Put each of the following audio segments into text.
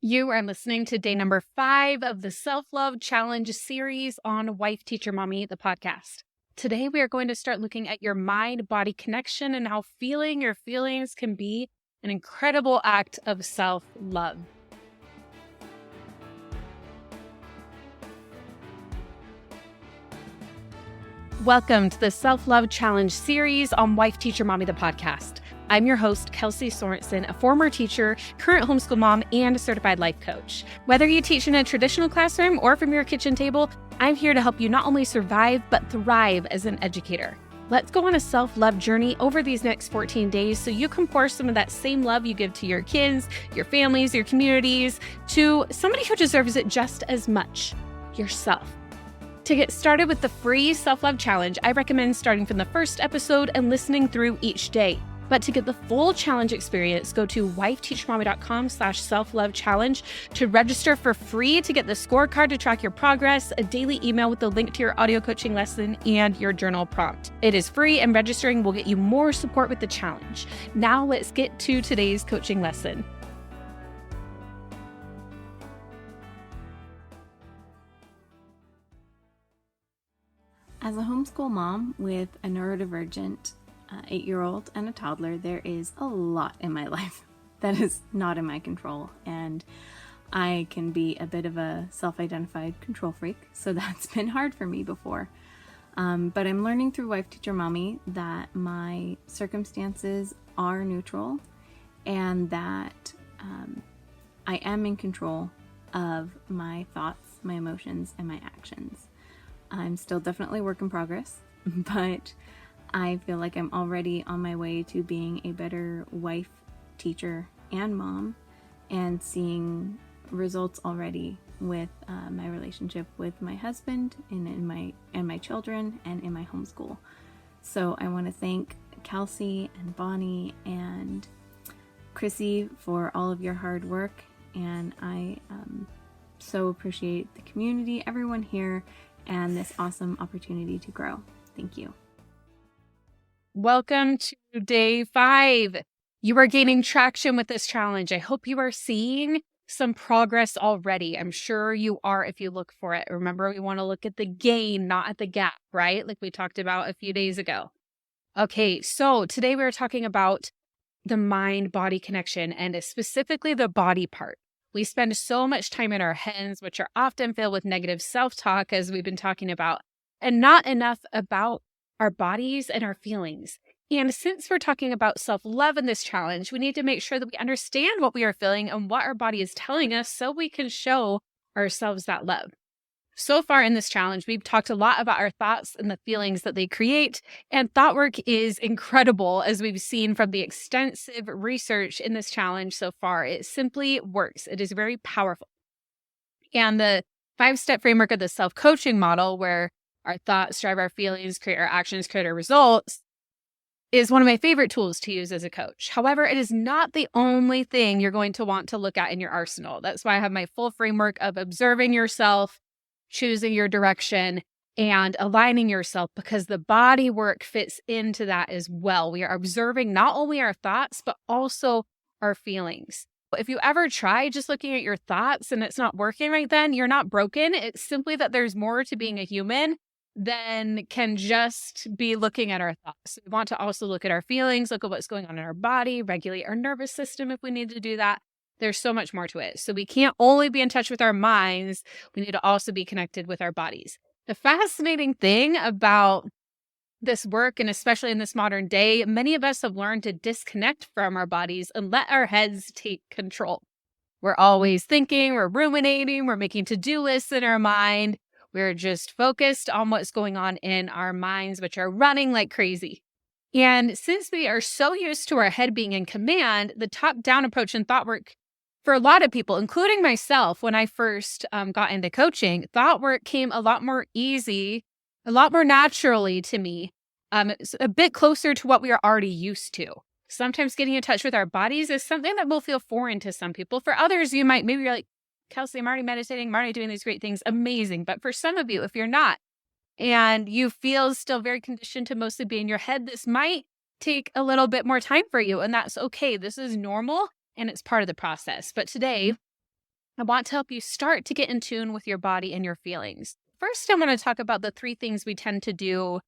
You are listening to day number 5 of the Self-Love Challenge series on Wife, Teacher, Mommy, the podcast. Today, we are going to start looking at your mind-body connection and how feeling your feelings can be an incredible act of self-love. Welcome to the Self-Love Challenge series on Wife, Teacher, Mommy, the podcast. I'm your host, Kelsey Sorensen, a former teacher, current homeschool mom, and a certified life coach. Whether you teach in a traditional classroom or from your kitchen table, I'm here to help you not only survive, but thrive as an educator. Let's go on a self-love journey over these next 14 days so you can pour some of that same love you give to your kids, your families, your communities, to somebody who deserves it just as much, yourself. To get started with the free self-love challenge, I recommend starting from the first episode and listening through each day. But to get the full challenge experience, go to wifeteachermommy.com/self-love-challenge to register for free to get the scorecard to track your progress, a daily email with the link to your audio coaching lesson, and your journal prompt. It is free, and registering will get you more support with the challenge. Now let's get to today's coaching lesson. As a homeschool mom with a neurodivergent 8-year-old and a toddler, there is a lot in my life that is not in my control, and I can be a bit of a self-identified control freak, so that's been hard for me before. But I'm learning through Wife Teacher Mommy that my circumstances are neutral and that I am in control of my thoughts, my emotions, and my actions. I'm still definitely a work in progress, but I feel like I'm already on my way to being a better wife, teacher, and mom, and seeing results already with my relationship with my husband and my children and in my homeschool. So I want to thank Kelsey and Bonnie and Chrissy for all of your hard work, and I so appreciate the community, everyone here, and this awesome opportunity to grow. Thank you. Welcome to day 5. You are gaining traction with this challenge. I hope you are seeing some progress already. I'm sure you are if you look for it. Remember, we want to look at the gain, not at the gap, right? Like we talked about a few days ago. Okay, so today we're talking about the mind-body connection and specifically the body part. We spend so much time in our heads, which are often filled with negative self-talk, as we've been talking about, and not enough about our bodies and our feelings. And since we're talking about self-love in this challenge, we need to make sure that we understand what we are feeling and what our body is telling us so we can show ourselves that love. So far in this challenge, we've talked a lot about our thoughts and the feelings that they create, and thought work is incredible, as we've seen from the extensive research in this challenge so far. It simply works. It is very powerful. And the 5-step framework of the self-coaching model, where our thoughts drive our feelings, create our actions, create our results, is one of my favorite tools to use as a coach. However, it is not the only thing you're going to want to look at in your arsenal. That's why I have my full framework of observing yourself, choosing your direction, and aligning yourself, because the body work fits into that as well. We are observing not only our thoughts, but also our feelings. If you ever try just looking at your thoughts and it's not working right then, you're not broken. It's simply that there's more to being a human than can just be looking at our thoughts. We want to also look at our feelings, look at what's going on in our body, regulate our nervous system if we need to do that. There's so much more to it. So we can't only be in touch with our minds. We need to also be connected with our bodies. The fascinating thing about this work, and especially in this modern day, many of us have learned to disconnect from our bodies and let our heads take control. We're always thinking, we're ruminating, we're making to-do lists in our mind. We're just focused on what's going on in our minds, which are running like crazy. And since we are so used to our head being in command, the top-down approach in thought work for a lot of people, including myself, when I first got into coaching, thought work came a lot more easy, a lot more naturally to me. It's a bit closer to what we are already used to. Sometimes getting in touch with our bodies is something that will feel foreign to some people. For others, you might, maybe you're like, Kelsey, I'm already meditating, I'm already doing these great things. Amazing. But for some of you, if you're not, and you feel still very conditioned to mostly be in your head, this might take a little bit more time for you. And that's okay. This is normal and it's part of the process. But today, I want to help you start to get in tune with your body and your feelings. First, I'm going to talk about the 3 things we tend to do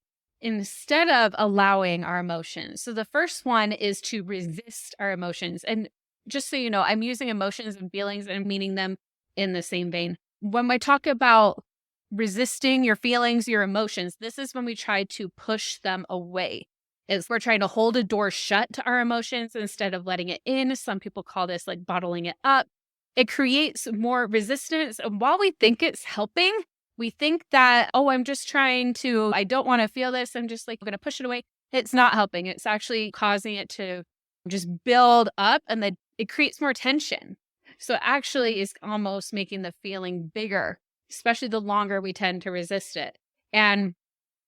instead of allowing our emotions. So the first one is to resist our emotions. And just so you know, I'm using emotions and feelings and meaning them in the same vein. When I talk about resisting your feelings, your emotions, this is when we try to push them away. Is we're trying to hold a door shut to our emotions instead of letting it in. Some people call this like bottling it up. It creates more resistance. And while we think it's helping, we think that, oh, I don't want to feel this. I'm just like going to push it away. It's not helping. It's actually causing it to just build up, and then it creates more tension. So it actually is almost making the feeling bigger, especially the longer we tend to resist it. And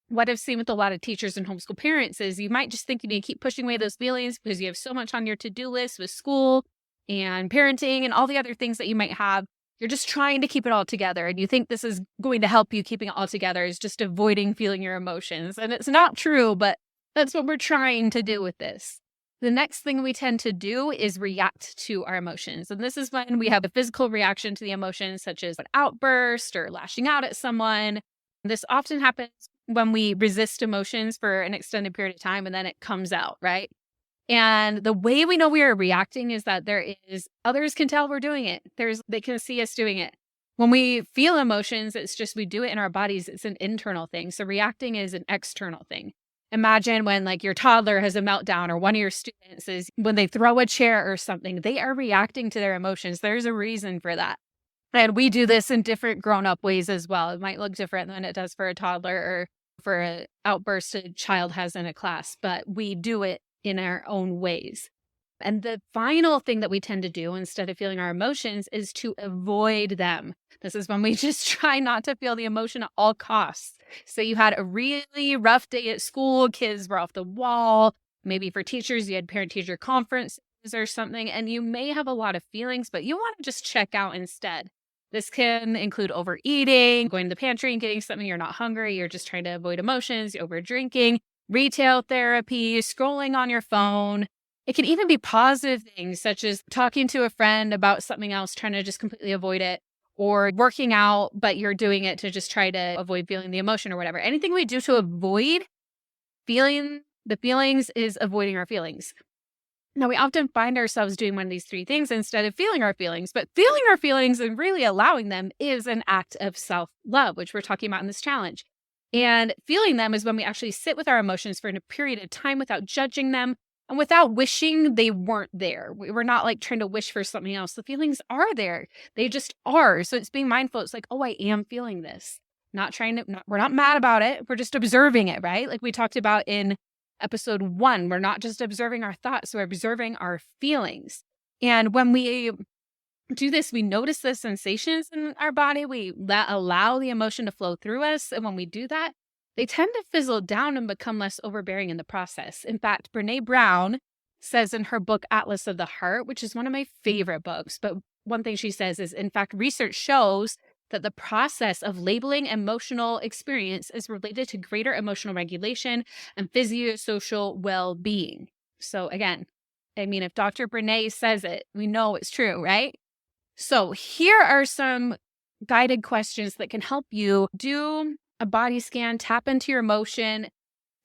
what I've seen with a lot of teachers and homeschool parents is you might just think you need to keep pushing away those feelings because you have so much on your to-do list with school and parenting and all the other things that you might have. You're just trying to keep it all together. And you think this is going to help you keeping it all together is just avoiding feeling your emotions. And it's not true, but that's what we're trying to do with this. The next thing we tend to do is react to our emotions. And this is when we have a physical reaction to the emotions, such as an outburst or lashing out at someone. This often happens when we resist emotions for an extended period of time and then it comes out, right? And the way we know we are reacting is that others can tell we're doing it. They can see us doing it. When we feel emotions, it's just we do it in our bodies. It's an internal thing. So reacting is an external thing. Imagine when like your toddler has a meltdown, or one of your students is when they throw a chair or something, they are reacting to their emotions. There's a reason for that. And we do this in different grown-up ways as well. It might look different than it does for a toddler or for an outburst a child has in a class, but we do it in our own ways. And the final thing that we tend to do instead of feeling our emotions is to avoid them. This is when we just try not to feel the emotion at all costs. So you had a really rough day at school, kids were off the wall. Maybe for teachers, you had parent-teacher conferences or something, and you may have a lot of feelings, but you want to just check out instead. This can include overeating, going to the pantry and getting something you're not hungry, you're just trying to avoid emotions, over drinking, retail therapy, scrolling on your phone. It can even be positive things such as talking to a friend about something else, trying to just completely avoid it, or working out, but you're doing it to just try to avoid feeling the emotion or whatever. Anything we do to avoid feeling the feelings is avoiding our feelings. Now, we often find ourselves doing one of these 3 things instead of feeling our feelings, but feeling our feelings and really allowing them is an act of self-love, which we're talking about in this challenge. And feeling them is when we actually sit with our emotions for a period of time without judging them and without wishing they weren't there. We're not like trying to wish for something else. The feelings are there. They just are. So it's being mindful. It's like, oh, I am feeling this. We're not mad about it. We're just observing it, right? Like we talked about in episode 1, we're not just observing our thoughts, we're observing our feelings. And when we do this, we notice the sensations in our body. We allow the emotion to flow through us. And when we do that, they tend to fizzle down and become less overbearing in the process. In fact, Brene Brown says in her book, Atlas of the Heart, which is one of my favorite books, but one thing she says is, in fact, research shows that the process of labeling emotional experience is related to greater emotional regulation and physiosocial well-being. So again, I mean, if Dr. Brene says it, we know it's true, right? So here are some guided questions that can help you do a body scan, tap into your emotion,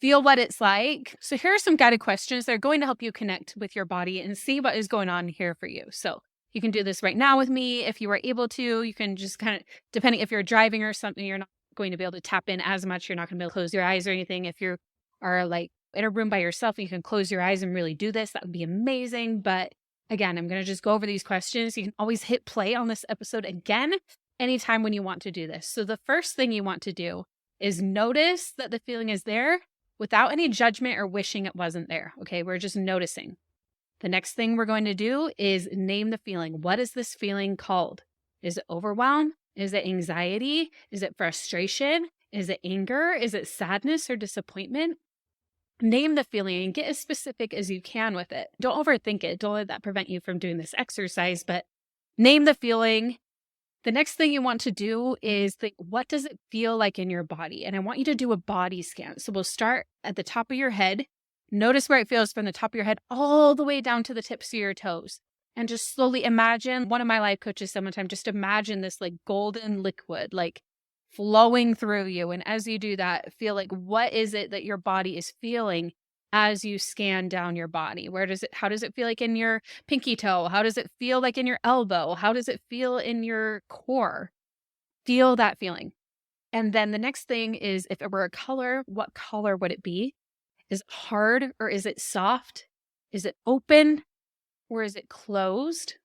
feel what it's like. So here are some guided questions that are going to help you connect with your body and see what is going on here for you. So you can do this right now with me. If you are able to, you can just kind of, depending if you're driving or something, you're not going to be able to tap in as much. You're not going to be able to close your eyes or anything. If you are like in a room by yourself, you can close your eyes and really do this. That would be amazing. But again, I'm going to just go over these questions. You can always hit play on this episode again anytime when you want to do this. So the first thing you want to do is notice that the feeling is there without any judgment or wishing it wasn't there. Okay, we're just noticing. The next thing we're going to do is name the feeling. What is this feeling called? Is it overwhelm? Is it anxiety? Is it frustration? Is it anger? Is it sadness or disappointment? Name the feeling and get as specific as you can with it. Don't overthink it. Don't let that prevent you from doing this exercise, but name the feeling. The next thing you want to do is think, what does it feel like in your body? And I want you to do a body scan. So we'll start at the top of your head. Notice where it feels from the top of your head all the way down to the tips of your toes. And just slowly imagine, one of my life coaches said one time, just imagine this like golden liquid, like flowing through you. And as you do that, feel like, what is it that your body is feeling as you scan down your body? How does it feel like in your pinky toe? How does it feel like in your elbow? How does it feel in your core? Feel that feeling. And then the next thing is, if it were a color, what color would it be? Is it hard or is it soft? Is it open or is it closed?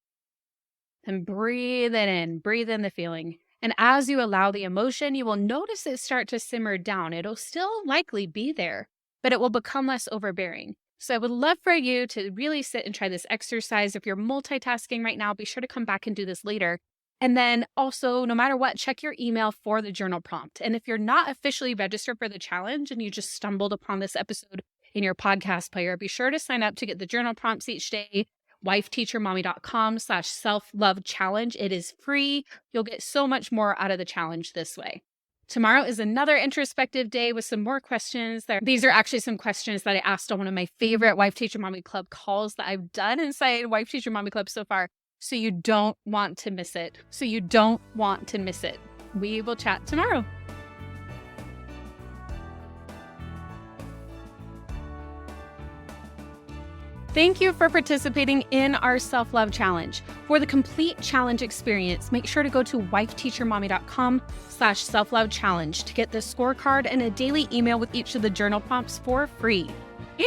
And breathe it in, breathe in the feeling. And as you allow the emotion, you will notice it start to simmer down. It'll still likely be there, but it will become less overbearing. So I would love for you to really sit and try this exercise. If you're multitasking right now, be sure to come back and do this later. And then also, no matter what, check your email for the journal prompt. And if you're not officially registered for the challenge and you just stumbled upon this episode in your podcast player, be sure to sign up to get the journal prompts each day. wifeteachermommy.com/self-love challenge. It is free. You'll get so much more out of the challenge this way. Tomorrow is another introspective day with some more questions. These are actually some questions that I asked on one of my favorite Wife Teacher Mommy Club calls that I've done inside Wife Teacher Mommy Club so far. So you don't want to miss it. We will chat tomorrow. Thank you for participating in our self-love challenge. For the complete challenge experience, make sure to go to wifeteachermommy.com/self-love challenge to get the scorecard and a daily email with each of the journal prompts for free.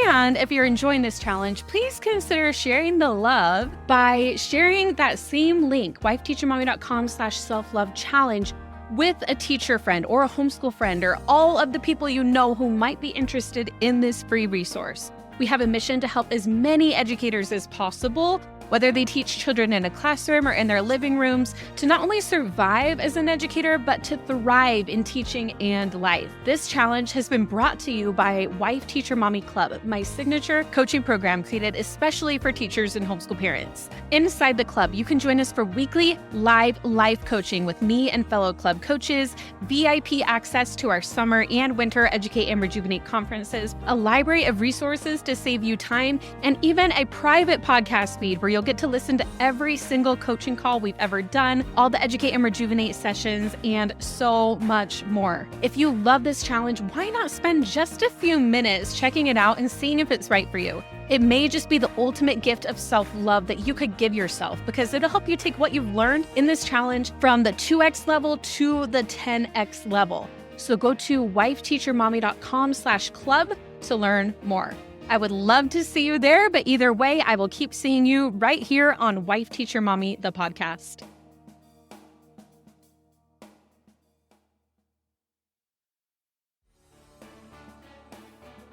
And if you're enjoying this challenge, please consider sharing the love by sharing that same link, wifeteachermommy.com/self-love challenge, with a teacher friend or a homeschool friend or all of the people you know who might be interested in this free resource. We have a mission to help as many educators as possible, whether they teach children in a classroom or in their living rooms, to not only survive as an educator, but to thrive in teaching and life. This challenge has been brought to you by Wife Teacher Mommy Club, my signature coaching program created especially for teachers and homeschool parents. Inside the club, you can join us for weekly live life coaching with me and fellow club coaches, VIP access to our summer and winter Educate and Rejuvenate conferences, a library of resources to save you time, and even a private podcast feed where you'll get to listen to every single coaching call we've ever done, all the Educate and Rejuvenate sessions, and so much more. If you love this challenge, why not spend just a few minutes checking it out and seeing if it's right for you? It may just be the ultimate gift of self-love that you could give yourself, because it'll help you take what you've learned in this challenge from the 2x level to the 10x level. So go to wifeteachermommy.com/club to learn more. I would love to see you there, but either way, I will keep seeing you right here on Wife Teacher Mommy, the podcast.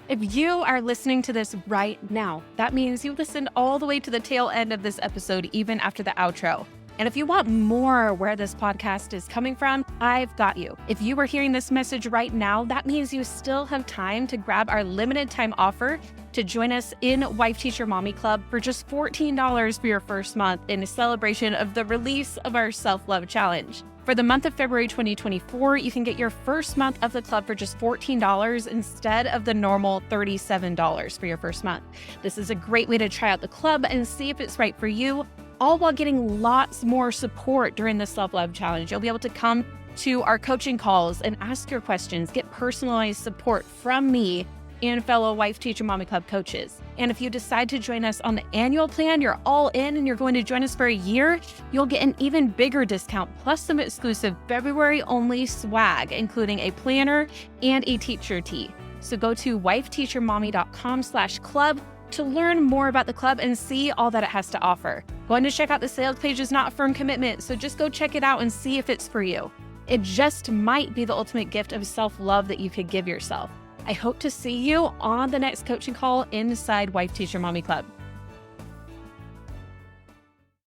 If you are listening to this right now, that means you listened all the way to the tail end of this episode, even after the outro. And if you want more where this podcast is coming from, I've got you. If you are hearing this message right now, that means you still have time to grab our limited time offer to join us in Wife Teacher Mommy Club for just $14 for your first month in a celebration of the release of our self-love challenge. For the month of February 2024, you can get your first month of the club for just $14 instead of the normal $37 for your first month. This is a great way to try out the club and see if it's right for you, all while getting lots more support during the self-love challenge. You'll be able to come to our coaching calls and ask your questions, get personalized support from me and fellow Wife Teacher Mommy Club coaches. And if you decide to join us on the annual plan, you're all in and you're going to join us for a year, you'll get an even bigger discount plus some exclusive February-only swag, including a planner and a teacher tee. So go to wifeteachermommy.com/club to learn more about the club and see all that it has to offer. Going to check out the sales page is not a firm commitment, so just go check it out and see if it's for you. It just might be the ultimate gift of self-love that you could give yourself. I hope to see you on the next coaching call inside Wife Teacher Mommy Club.